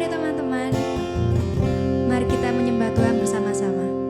nih teman-teman. Mari kita menyembah Tuhan bersama-sama.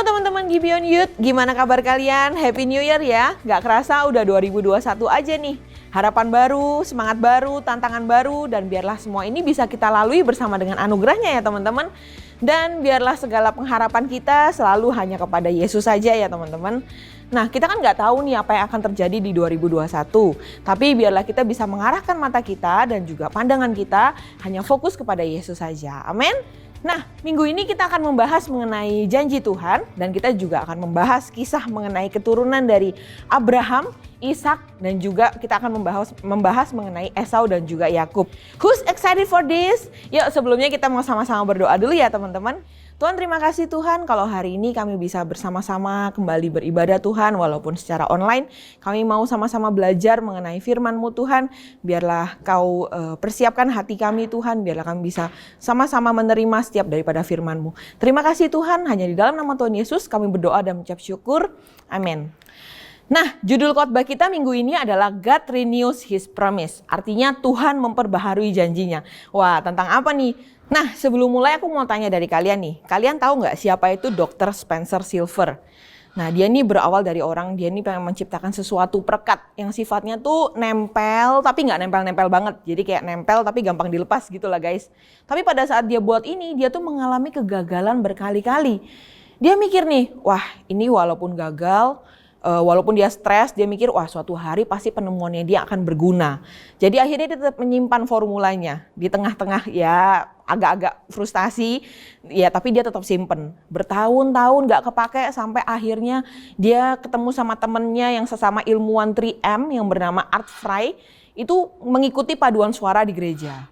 teman-teman Gibeon Youth, gimana kabar kalian? Happy New Year ya. Gak kerasa udah 2021 aja nih. Harapan baru, semangat baru, tantangan baru, dan biarlah semua ini bisa kita lalui bersama dengan anugerahnya ya teman-teman. Dan biarlah segala pengharapan kita selalu hanya kepada Yesus saja ya teman-teman. Nah, kita kan nggak tahu nih apa yang akan terjadi di 2021. Tapi biarlah kita bisa mengarahkan mata kita dan juga pandangan kita hanya fokus kepada Yesus saja. Amin. Nah, minggu ini kita akan membahas mengenai janji Tuhan dan kita juga akan membahas kisah mengenai keturunan dari Abraham, Ishak, dan juga kita akan membahas mengenai Esau dan juga Yakub. Who's excited for this? Yuk sebelumnya kita mau sama-sama berdoa dulu ya teman-teman. Tuhan, terima kasih Tuhan kalau hari ini kami bisa bersama-sama kembali beribadah Tuhan walaupun secara online. Kami mau sama-sama belajar mengenai firman-Mu Tuhan. Biarlah Kau persiapkan hati kami Tuhan, biarlah kami bisa sama-sama menerima setiap daripada firman-Mu. Terima kasih Tuhan, hanya di dalam nama Tuhan Yesus kami berdoa dan mengucap syukur. Amin. Nah, judul khotbah kita minggu ini adalah God Renews His Promise. Artinya Tuhan memperbaharui janjinya. Wah, tentang apa nih? Nah, sebelum mulai aku mau tanya dari kalian nih. Kalian tahu nggak siapa itu Dr. Spencer Silver? Nah, dia ini berawal dari dia ini pengen menciptakan sesuatu perekat yang sifatnya tuh nempel, tapi nggak nempel-nempel banget. Jadi kayak nempel tapi gampang dilepas gitu lah guys. Tapi pada saat dia buat ini, dia tuh mengalami kegagalan berkali-kali. Dia mikir nih, wah ini walaupun gagal, walaupun dia stres, dia mikir wah suatu hari pasti penemuannya dia akan berguna. Jadi akhirnya dia tetap menyimpan formulanya. Di tengah-tengah ya agak-agak frustasi, ya tapi dia tetap simpen. Bertahun-tahun gak kepake sampai akhirnya dia ketemu sama temennya yang sesama ilmuwan 3M yang bernama Art Fry. Itu mengikuti paduan suara di gereja.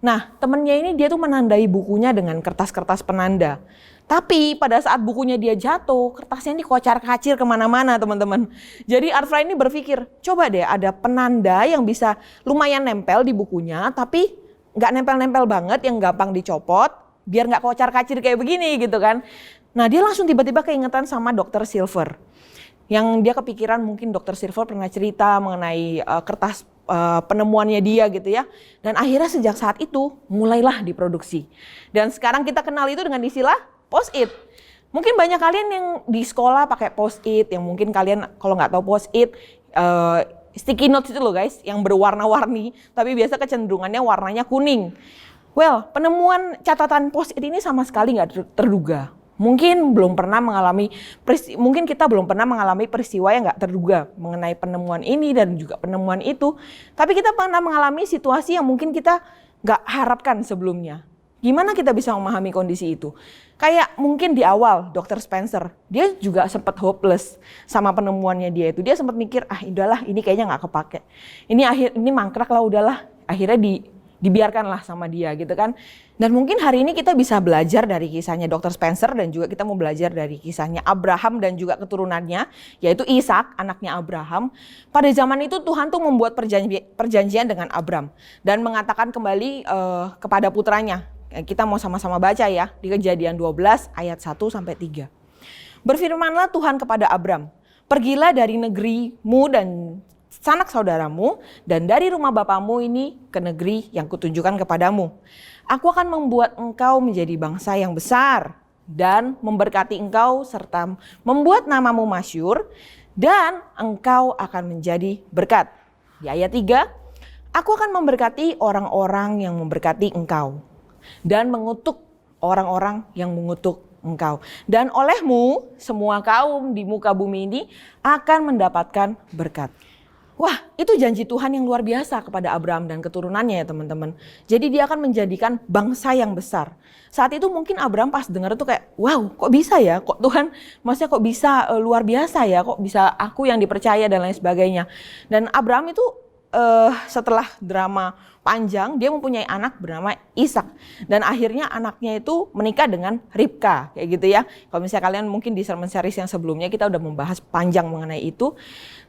Nah temennya ini dia tuh menandai bukunya dengan kertas-kertas penanda. Tapi pada saat bukunya dia jatuh, kertasnya ini kocar-kacir kemana-mana teman-teman. Jadi Art Fry ini berpikir, coba deh ada penanda yang bisa lumayan nempel di bukunya, tapi nggak nempel-nempel banget yang gampang dicopot, biar nggak kocar-kacir kayak begini gitu kan. Nah dia langsung tiba-tiba keingetan sama Dr. Silver. Yang dia kepikiran mungkin Dr. Silver pernah cerita mengenai kertas penemuannya dia gitu ya. Dan akhirnya sejak saat itu mulailah diproduksi. Dan sekarang kita kenal itu dengan istilah Post-it. Mungkin banyak kalian yang di sekolah pakai Post-it, yang mungkin kalian kalau nggak tahu Post-it, sticky notes itu loh guys, yang berwarna-warni, tapi biasa kecenderungannya warnanya kuning. Well, penemuan catatan Post-it ini sama sekali nggak terduga. Mungkin kita belum pernah mengalami peristiwa yang nggak terduga mengenai penemuan ini dan juga penemuan itu. Tapi kita pernah mengalami situasi yang mungkin kita nggak harapkan sebelumnya. Gimana kita bisa memahami kondisi itu? Kayak mungkin di awal Dr. Spencer, dia juga sempat hopeless sama penemuannya dia itu. Dia sempat mikir, udahlah ini kayaknya nggak kepake. Ini mangkrak lah udahlah. Akhirnya dibiarkanlah sama dia gitu kan. Dan mungkin hari ini kita bisa belajar dari kisahnya Dr. Spencer dan juga kita mau belajar dari kisahnya Abraham dan juga keturunannya, yaitu Ishak, anaknya Abraham. Pada zaman itu Tuhan tuh membuat perjanjian dengan Abram dan mengatakan kembali kepada putranya. Kita mau sama-sama baca ya di Kejadian 12 ayat 1 sampai 3. Berfirmanlah Tuhan kepada Abram, "Pergilah dari negerimu dan sanak saudaramu dan dari rumah bapamu ini ke negeri yang kutunjukkan kepadamu. Aku akan membuat engkau menjadi bangsa yang besar dan memberkati engkau serta membuat namamu masyhur dan engkau akan menjadi berkat." Di ayat 3, "Aku akan memberkati orang-orang yang memberkati engkau dan mengutuk orang-orang yang mengutuk engkau. Dan olehmu semua kaum di muka bumi ini akan mendapatkan berkat." Wah, itu janji Tuhan yang luar biasa kepada Abraham dan keturunannya ya teman-teman. Jadi dia akan menjadikan bangsa yang besar. Saat itu mungkin Abraham pas dengar itu kayak, wow kok bisa ya? Kok Tuhan, maksudnya kok bisa luar biasa ya? Kok bisa aku yang dipercaya dan lain sebagainya. Dan Abraham itu setelah drama panjang, dia mempunyai anak bernama Ishak. Dan akhirnya anaknya itu menikah dengan Ribka, kayak gitu ya. Kalau misalnya kalian mungkin di sermon series yang sebelumnya kita udah membahas panjang mengenai itu.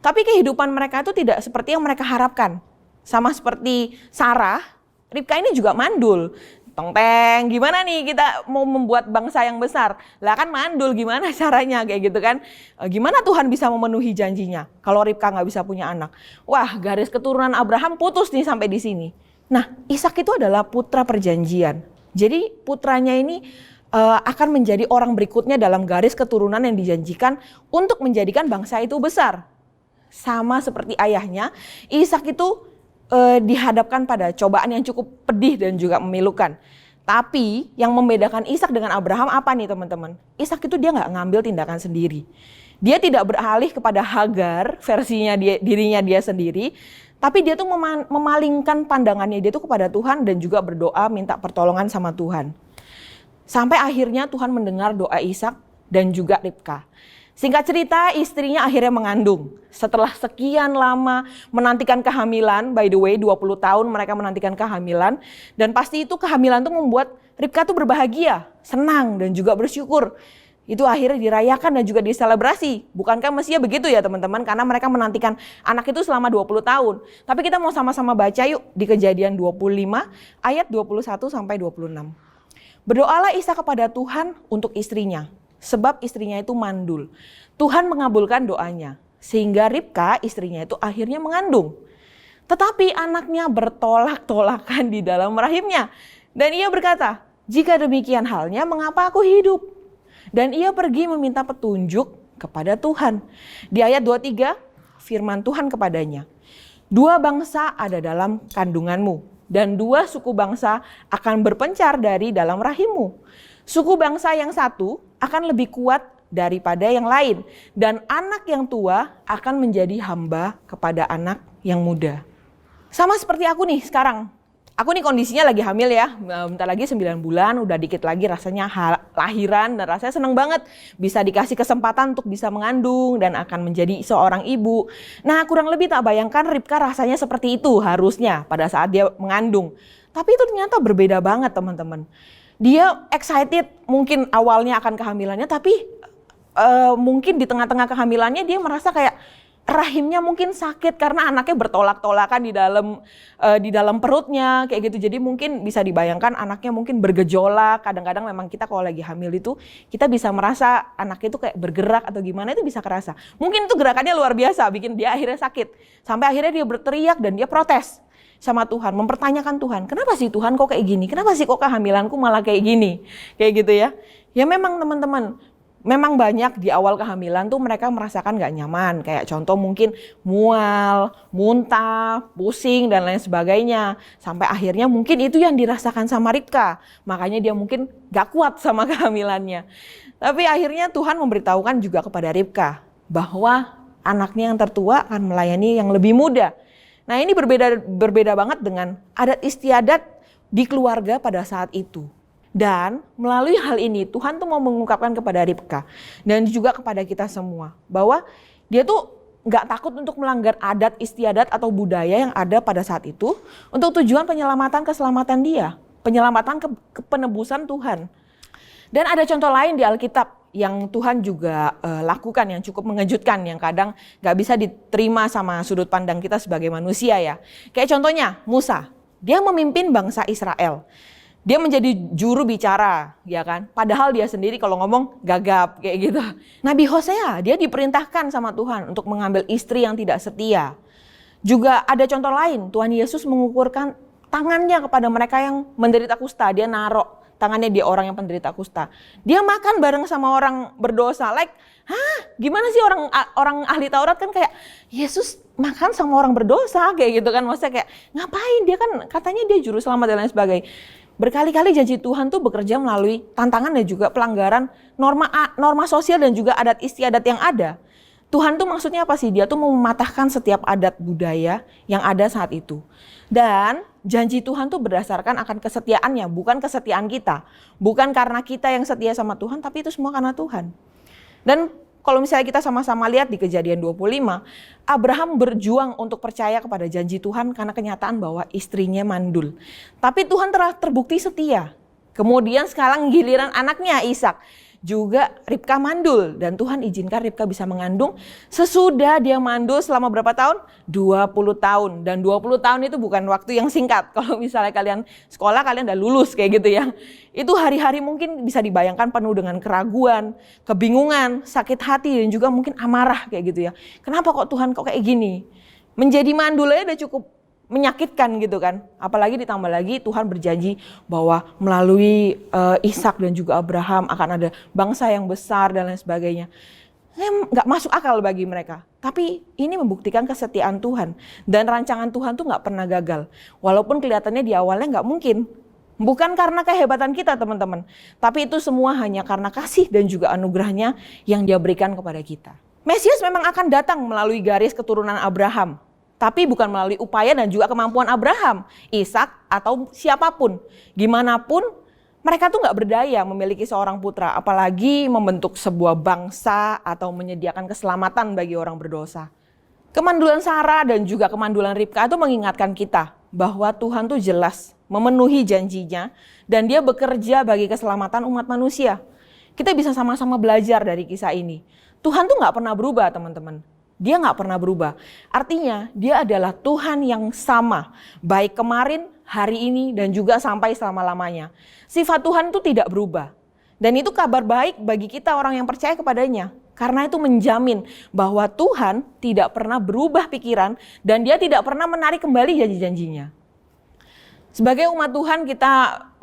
Tapi kehidupan mereka itu tidak seperti yang mereka harapkan. Sama seperti Sarah, Ribka ini juga mandul. Tong-teng, gimana nih kita mau membuat bangsa yang besar? Lah kan mandul, gimana caranya kayak gitu kan? Gimana Tuhan bisa memenuhi janjinya kalau Ribka nggak bisa punya anak? Wah, garis keturunan Abraham putus nih sampai di sini. Nah, Ishak itu adalah putra perjanjian. Jadi putranya ini akan menjadi orang berikutnya dalam garis keturunan yang dijanjikan untuk menjadikan bangsa itu besar. Sama seperti ayahnya, Ishak itu dihadapkan pada cobaan yang cukup pedih dan juga memilukan. Tapi yang membedakan Ishak dengan Abraham apa nih teman-teman? Ishak itu dia nggak ngambil tindakan sendiri. Dia tidak beralih kepada Hagar, versinya dirinya dia sendiri. Tapi dia tuh memalingkan pandangannya dia tuh kepada Tuhan dan juga berdoa minta pertolongan sama Tuhan. Sampai akhirnya Tuhan mendengar doa Ishak dan juga Ribka. Singkat cerita, istrinya akhirnya mengandung. Setelah sekian lama menantikan kehamilan, by the way 20 tahun mereka menantikan kehamilan. Dan pasti itu kehamilan itu membuat Ribka tuh berbahagia, senang dan juga bersyukur. Itu akhirnya dirayakan dan juga diselebrasi. Bukankah mestinya begitu ya teman-teman? Karena mereka menantikan anak itu selama 20 tahun. Tapi kita mau sama-sama baca yuk di Kejadian 25 ayat 21 sampai 26. Berdoalah Ishak kepada Tuhan untuk istrinya. Sebab istrinya itu mandul. Tuhan mengabulkan doanya. Sehingga Ribka istrinya itu akhirnya mengandung. Tetapi anaknya bertolak-tolakan di dalam rahimnya. Dan ia berkata, jika demikian halnya mengapa aku hidup? Dan ia pergi meminta petunjuk kepada Tuhan. Di ayat 23 firman Tuhan kepadanya. 2 bangsa ada dalam kandunganmu. Dan 2 suku bangsa akan berpencar dari dalam rahimmu. Suku bangsa yang satu akan lebih kuat daripada yang lain. Dan anak yang tua akan menjadi hamba kepada anak yang muda. Sama seperti aku nih sekarang. Aku nih kondisinya lagi hamil ya. Bentar lagi 9 bulan, udah dikit lagi rasanya lahiran. Dan rasanya seneng banget bisa dikasih kesempatan untuk bisa mengandung dan akan menjadi seorang ibu. Nah kurang lebih tak bayangkan Ribka rasanya seperti itu harusnya pada saat dia mengandung. Tapi itu ternyata berbeda banget teman-teman. Dia excited mungkin awalnya akan kehamilannya, tapi mungkin di tengah-tengah kehamilannya dia merasa kayak rahimnya mungkin sakit karena anaknya bertolak-tolakan di dalam perutnya kayak gitu. Jadi mungkin bisa dibayangkan anaknya mungkin bergejolak. Kadang-kadang memang kita kalau lagi hamil itu kita bisa merasa anaknya itu kayak bergerak atau gimana, itu bisa kerasa. Mungkin itu gerakannya luar biasa bikin dia akhirnya sakit. Sampai akhirnya dia berteriak dan dia protes sama Tuhan, mempertanyakan Tuhan, kenapa sih Tuhan kok kayak gini? Kenapa sih kok kehamilanku malah kayak gini? Kayak gitu ya. Ya memang teman-teman, memang banyak di awal kehamilan tuh mereka merasakan gak nyaman. Kayak contoh mungkin mual, muntah, pusing dan lain sebagainya. Sampai akhirnya mungkin itu yang dirasakan sama Ribka. Makanya dia mungkin gak kuat sama kehamilannya. Tapi akhirnya Tuhan memberitahukan juga kepada Ribka bahwa anaknya yang tertua akan melayani yang lebih muda. Nah ini berbeda banget dengan adat istiadat di keluarga pada saat itu. Dan melalui hal ini Tuhan tuh mau mengungkapkan kepada Ribka dan juga kepada kita semua bahwa dia tuh gak takut untuk melanggar adat istiadat atau budaya yang ada pada saat itu untuk tujuan keselamatan dia, penyelamatan penebusan Tuhan. Dan ada contoh lain di Alkitab yang Tuhan juga lakukan yang cukup mengejutkan, yang kadang gak bisa diterima sama sudut pandang kita sebagai manusia ya. Kayak contohnya Musa, dia memimpin bangsa Israel. Dia menjadi juru bicara, ya kan? Padahal dia sendiri kalau ngomong gagap kayak gitu. Nabi Hosea, dia diperintahkan sama Tuhan untuk mengambil istri yang tidak setia. Juga ada contoh lain, Tuhan Yesus mengukurkan tangannya kepada mereka yang menderita kusta, dia narok tangannya dia orang yang penderita kusta. Dia makan bareng sama orang berdosa. Like, gimana sih orang ahli Taurat kan kayak Yesus makan sama orang berdosa kayak gitu kan. Maksudnya kayak ngapain, dia kan katanya dia juru selamat dan lain sebagainya. Berkali-kali janji Tuhan tuh bekerja melalui tantangan dan juga pelanggaran norma sosial dan juga adat istiadat yang ada. Tuhan tuh maksudnya apa sih? Dia tuh mau mematahkan setiap adat budaya yang ada saat itu. Dan janji Tuhan tuh berdasarkan akan kesetiaannya, bukan kesetiaan kita. Bukan karena kita yang setia sama Tuhan, tapi itu semua karena Tuhan. Dan kalau misalnya kita sama-sama lihat di Kejadian 25, Abraham berjuang untuk percaya kepada janji Tuhan karena kenyataan bahwa istrinya mandul. Tapi Tuhan telah terbukti setia. Kemudian sekarang giliran anaknya Ishak. Juga Ribka mandul dan Tuhan izinkan Ribka bisa mengandung sesudah dia mandul selama berapa tahun? 20 tahun. Dan 20 tahun itu bukan waktu yang singkat. Kalau misalnya kalian sekolah, kalian udah lulus kayak gitu ya. Itu hari-hari mungkin bisa dibayangkan penuh dengan keraguan, kebingungan, sakit hati dan juga mungkin amarah kayak gitu ya. Kenapa kok Tuhan kok kayak gini? Menjadi mandul aja udah cukup menyakitkan gitu kan. Apalagi ditambah lagi Tuhan berjanji bahwa melalui Ishak dan juga Abraham akan ada bangsa yang besar dan lain sebagainya. Nggak masuk akal bagi mereka. Tapi ini membuktikan kesetiaan Tuhan. Dan rancangan Tuhan tuh nggak pernah gagal. Walaupun kelihatannya di awalnya nggak mungkin. Bukan karena kehebatan kita teman-teman. Tapi itu semua hanya karena kasih dan juga anugerahnya yang Dia berikan kepada kita. Mesias memang akan datang melalui garis keturunan Abraham. Tapi bukan melalui upaya dan juga kemampuan Abraham, Ishak atau siapapun. Gimana pun mereka tuh nggak berdaya memiliki seorang putra, apalagi membentuk sebuah bangsa atau menyediakan keselamatan bagi orang berdosa. Kemandulan Sarah dan juga kemandulan Ribka itu mengingatkan kita bahwa Tuhan tuh jelas memenuhi janjinya dan Dia bekerja bagi keselamatan umat manusia. Kita bisa sama-sama belajar dari kisah ini. Tuhan tuh nggak pernah berubah teman-teman. Dia nggak pernah berubah. Artinya Dia adalah Tuhan yang sama. Baik kemarin, hari ini, dan juga sampai selama-lamanya. Sifat Tuhan itu tidak berubah. Dan itu kabar baik bagi kita orang yang percaya kepadanya. Karena itu menjamin bahwa Tuhan tidak pernah berubah pikiran dan Dia tidak pernah menarik kembali janji-janjinya. Sebagai umat Tuhan kita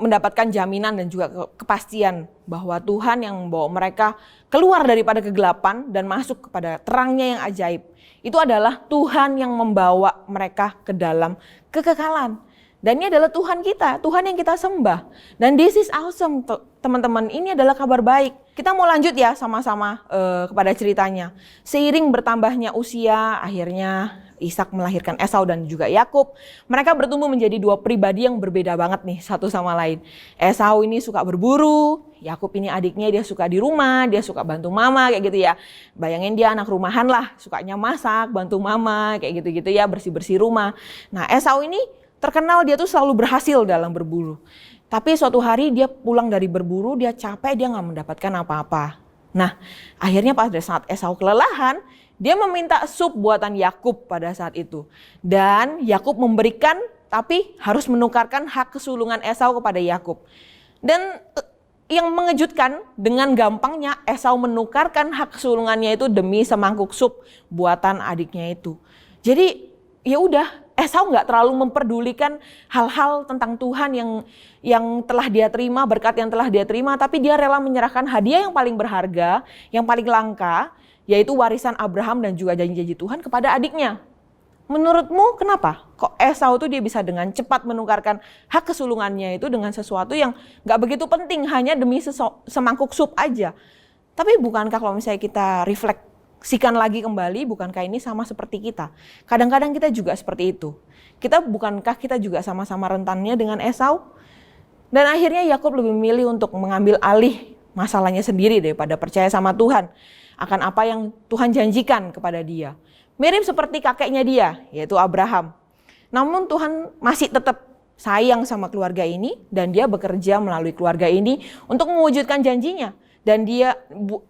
mendapatkan jaminan dan juga kepastian bahwa Tuhan yang membawa mereka keluar daripada kegelapan dan masuk kepada terangnya yang ajaib. Itu adalah Tuhan yang membawa mereka ke dalam kekekalan. Dan ini adalah Tuhan kita, Tuhan yang kita sembah. Dan this is awesome teman-teman, ini adalah kabar baik. Kita mau lanjut ya sama-sama kepada ceritanya. Seiring bertambahnya usia, akhirnya Ishak melahirkan Esau dan juga Yakub. Mereka bertumbuh menjadi dua pribadi yang berbeda banget nih satu sama lain. Esau ini suka berburu, Yakub ini adiknya dia suka di rumah, dia suka bantu mama kayak gitu ya. Bayangin dia anak rumahan lah, sukanya masak, bantu mama kayak gitu-gitu ya, bersih-bersih rumah. Nah Esau ini terkenal dia tuh selalu berhasil dalam berburu. Tapi suatu hari dia pulang dari berburu, dia capek, dia nggak mendapatkan apa-apa. Nah akhirnya pada saat Esau kelelahan, dia meminta sup buatan Yakub pada saat itu. Dan Yakub memberikan tapi harus menukarkan hak kesulungan Esau kepada Yakub. Dan yang mengejutkan dengan gampangnya Esau menukarkan hak kesulungannya itu demi semangkuk sup buatan adiknya itu. Jadi ya udah, Esau nggak terlalu memperdulikan hal-hal tentang Tuhan yang telah dia terima, berkat yang telah dia terima, tapi dia rela menyerahkan hadiah yang paling berharga, yang paling langka, yaitu warisan Abraham dan juga janji-janji Tuhan kepada adiknya. Menurutmu kenapa? Kok Esau tuh dia bisa dengan cepat menukarkan hak kesulungannya itu dengan sesuatu yang nggak begitu penting, hanya demi semangkuk sup aja. Tapi bukankah kalau misalnya kita refleksikan lagi kembali, bukankah ini sama seperti kita? Kadang-kadang kita juga seperti itu. Bukankah kita juga sama-sama rentannya dengan Esau? Dan akhirnya Yakub lebih memilih untuk mengambil alih masalahnya sendiri daripada percaya sama Tuhan akan apa yang Tuhan janjikan kepada dia. Mirip seperti kakeknya dia, yaitu Abraham. Namun Tuhan masih tetap sayang sama keluarga ini dan Dia bekerja melalui keluarga ini untuk mewujudkan janjinya. Dan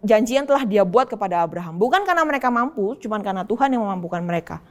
janji yang telah Dia buat kepada Abraham. Bukan karena mereka mampu, cuma karena Tuhan yang memampukan mereka.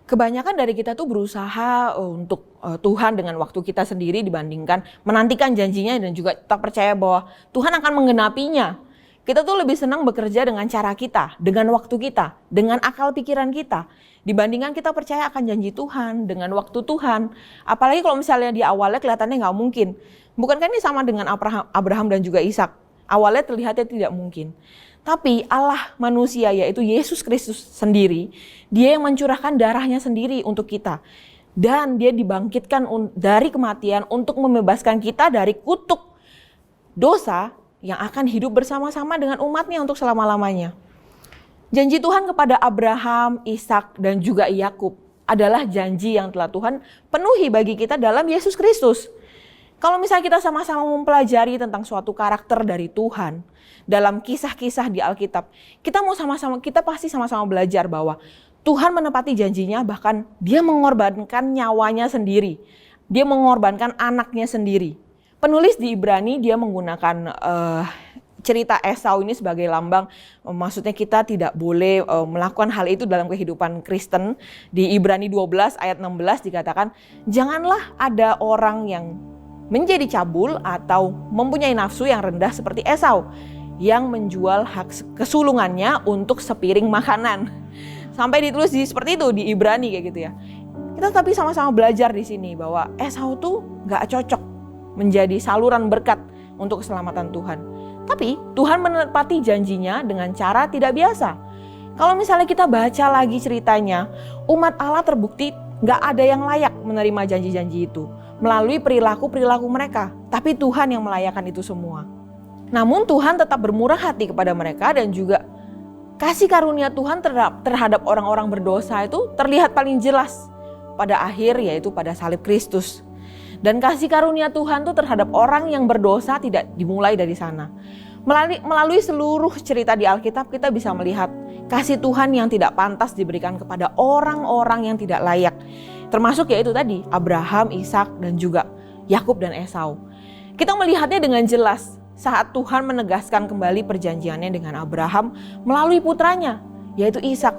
Kebanyakan dari kita tuh berusaha untuk Tuhan dengan waktu kita sendiri dibandingkan menantikan janjinya dan juga tak percaya bahwa Tuhan akan menggenapinya. Kita tuh lebih senang bekerja dengan cara kita, dengan waktu kita, dengan akal pikiran kita. Dibandingkan kita percaya akan janji Tuhan, dengan waktu Tuhan. Apalagi kalau misalnya di awalnya kelihatannya nggak mungkin. Bukankah ini sama dengan Abraham dan juga Ishak? Awalnya terlihatnya tidak mungkin. Tapi Allah manusia yaitu Yesus Kristus sendiri, Dia yang mencurahkan darahnya sendiri untuk kita. Dan Dia dibangkitkan dari kematian untuk membebaskan kita dari kutuk dosa yang akan hidup bersama-sama dengan umatnya untuk selama-lamanya. Janji Tuhan kepada Abraham, Ishak, dan juga Yakub adalah janji yang telah Tuhan penuhi bagi kita dalam Yesus Kristus. Kalau misalnya kita sama-sama mempelajari tentang suatu karakter dari Tuhan dalam kisah-kisah di Alkitab, kita pasti sama-sama belajar bahwa Tuhan menepati janjinya, bahkan Dia mengorbankan nyawanya sendiri. Dia mengorbankan anaknya sendiri. Penulis di Ibrani dia menggunakan cerita Esau ini sebagai lambang, maksudnya kita tidak boleh melakukan hal itu dalam kehidupan Kristen. Di Ibrani 12 ayat 16 dikatakan, janganlah ada orang yang menjadi cabul atau mempunyai nafsu yang rendah seperti Esau, yang menjual hak kesulungannya untuk sepiring makanan. Sampai ditulis seperti itu di Ibrani kayak gitu ya. Kita Kita tapi sama-sama belajar di sini bahwa Esau tuh gak cocok menjadi saluran berkat untuk keselamatan Tuhan. Tapi Tuhan menepati janjinya dengan cara tidak biasa. Kalau misalnya kita baca lagi ceritanya, umat Allah terbukti gak ada yang layak menerima janji-janji itu melalui perilaku-perilaku mereka. Tapi Tuhan yang melayakan itu semua. Namun Tuhan tetap bermurah hati kepada mereka dan juga kasih karunia Tuhan terhadap orang-orang berdosa itu terlihat paling jelas pada akhir, yaitu pada salib Kristus. Dan kasih karunia Tuhan tuh terhadap orang yang berdosa tidak dimulai dari sana. Melalui seluruh cerita di Alkitab kita bisa melihat kasih Tuhan yang tidak pantas diberikan kepada orang-orang yang tidak layak. Termasuk yaitu tadi Abraham, Ishak dan juga Yakub dan Esau. Kita melihatnya dengan jelas saat Tuhan menegaskan kembali perjanjiannya dengan Abraham melalui putranya yaitu Ishak.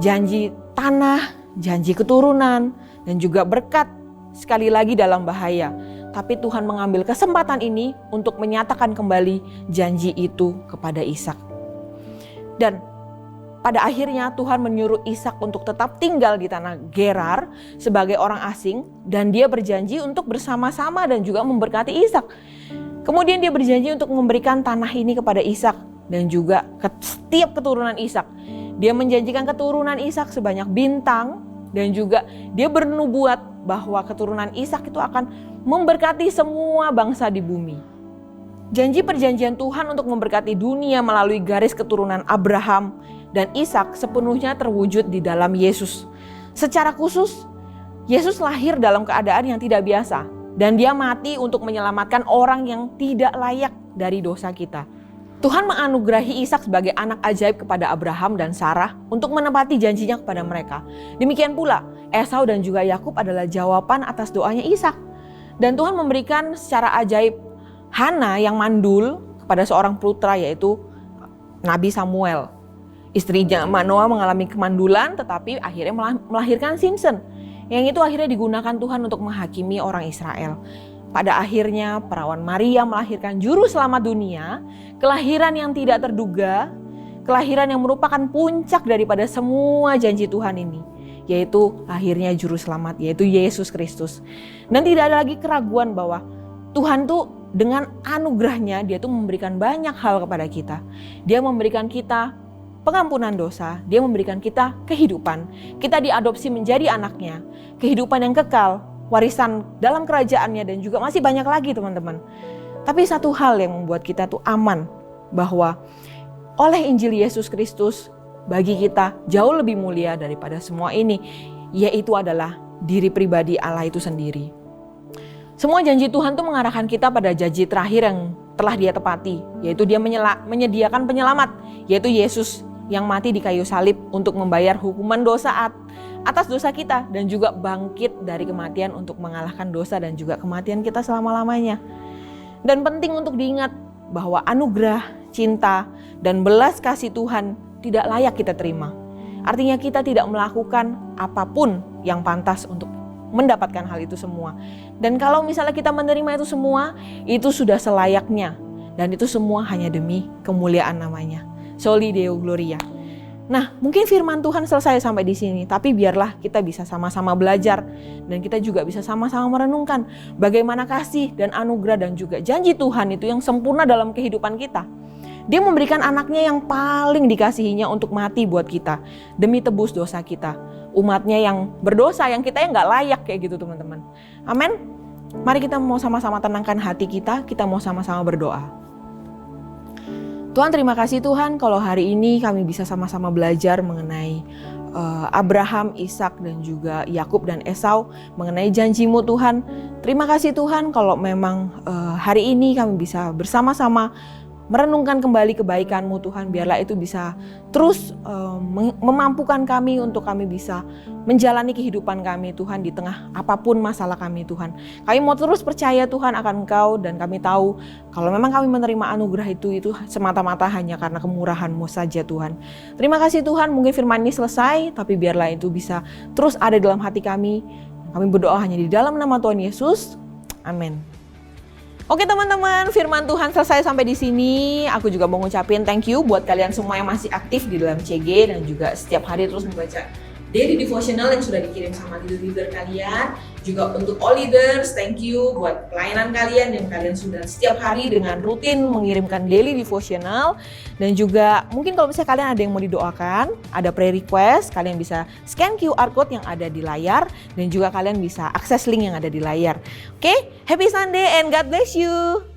Janji tanah, janji keturunan dan juga berkat sekali lagi dalam bahaya. Tapi Tuhan mengambil kesempatan ini untuk menyatakan kembali janji itu kepada Ishak. Dan pada akhirnya Tuhan menyuruh Ishak untuk tetap tinggal di tanah Gerar sebagai orang asing. Dan dia berjanji untuk bersama-sama dan juga memberkati Ishak. Kemudian dia berjanji untuk memberikan tanah ini kepada Ishak dan juga ke setiap keturunan Ishak. Dia menjanjikan keturunan Ishak sebanyak bintang dan juga dia bernubuat bahwa keturunan Ishak itu akan memberkati semua bangsa di bumi. Janji perjanjian Tuhan untuk memberkati dunia melalui garis keturunan Abraham dan Ishak sepenuhnya terwujud di dalam Yesus. Secara khusus, Yesus lahir dalam keadaan yang tidak biasa. Dan dia mati untuk menyelamatkan orang yang tidak layak dari dosa kita. Tuhan menganugerahi Ishak sebagai anak ajaib kepada Abraham dan Sarah untuk menepati janjinya kepada mereka. Demikian pula, Esau dan juga Yakub adalah jawaban atas doanya Ishak. Dan Tuhan memberikan secara ajaib Hana yang mandul kepada seorang putra yaitu Nabi Samuel. Istrinya Manoah mengalami kemandulan tetapi akhirnya melahirkan Simson. Yang itu akhirnya digunakan Tuhan untuk menghakimi orang Israel. Pada akhirnya perawan Maria melahirkan juru selamat dunia, kelahiran yang tidak terduga, kelahiran yang merupakan puncak daripada semua janji Tuhan ini. Yaitu akhirnya juru selamat, yaitu Yesus Kristus. Dan tidak ada lagi keraguan bahwa Tuhan tuh dengan anugerahnya dia tuh memberikan banyak hal kepada kita. Dia memberikan kita pengampunan dosa, dia memberikan kita kehidupan. Kita diadopsi menjadi anaknya, kehidupan yang kekal, warisan dalam kerajaannya dan juga masih banyak lagi teman-teman. Tapi satu hal yang membuat kita tuh aman, bahwa oleh Injil Yesus Kristus bagi kita jauh lebih mulia daripada semua ini, yaitu adalah diri pribadi Allah itu sendiri. Semua janji Tuhan tuh mengarahkan kita pada janji terakhir yang telah dia tepati, yaitu dia menyediakan penyelamat, yaitu Yesus yang mati di kayu salib untuk membayar hukuman dosa atas dosa kita dan juga bangkit dari kematian untuk mengalahkan dosa dan juga kematian kita selama-lamanya. Dan penting untuk diingat bahwa anugerah, cinta, dan belas kasih Tuhan tidak layak kita terima. Artinya kita tidak melakukan apapun yang pantas untuk mendapatkan hal itu semua. Dan kalau misalnya kita menerima itu semua, itu sudah selayaknya. Dan itu semua hanya demi kemuliaan namanya. Soli Deo Gloria. Nah, mungkin firman Tuhan selesai sampai di sini, tapi biarlah kita bisa sama-sama belajar dan kita juga bisa sama-sama merenungkan bagaimana kasih dan anugerah dan juga janji Tuhan itu yang sempurna dalam kehidupan kita. Dia memberikan anaknya yang paling dikasihinya untuk mati buat kita demi tebus dosa kita. Umatnya yang berdosa, yang kita yang gak layak kayak gitu teman-teman. Amin. Mari kita mau sama-sama tenangkan hati kita mau sama-sama berdoa. Tuhan, terima kasih Tuhan kalau hari ini kami bisa sama-sama belajar mengenai Abraham, Ishak dan juga Yakub dan Esau, mengenai janji-Mu Tuhan. Terima kasih Tuhan kalau memang hari ini kami bisa bersama-sama merenungkan kembali kebaikan-Mu Tuhan. Biarlah itu bisa terus memampukan kami untuk kami bisa menjalani kehidupan kami Tuhan di tengah apapun masalah kami Tuhan. Kami mau terus percaya Tuhan akan Engkau dan kami tahu kalau memang kami menerima anugerah itu semata-mata hanya karena kemurahan-Mu saja Tuhan. Terima kasih Tuhan, mungkin firman ini selesai tapi biarlah itu bisa terus ada dalam hati kami. Kami berdoa hanya di dalam nama Tuhan Yesus. Amin. Oke teman-teman, firman Tuhan selesai sampai di sini. Aku juga mau ngucapin thank you buat kalian semua yang masih aktif di dalam CG dan juga setiap hari terus membaca daily devotional yang sudah dikirim sama leader-leader kalian. Juga untuk all leaders, thank you buat pelayanan kalian yang kalian sudah setiap hari dengan rutin mengirimkan daily devotional. Dan juga mungkin kalau misalnya kalian ada yang mau didoakan, ada prayer request, kalian bisa scan QR code yang ada di layar dan juga kalian bisa akses link yang ada di layar. Oke, happy Sunday and God bless you.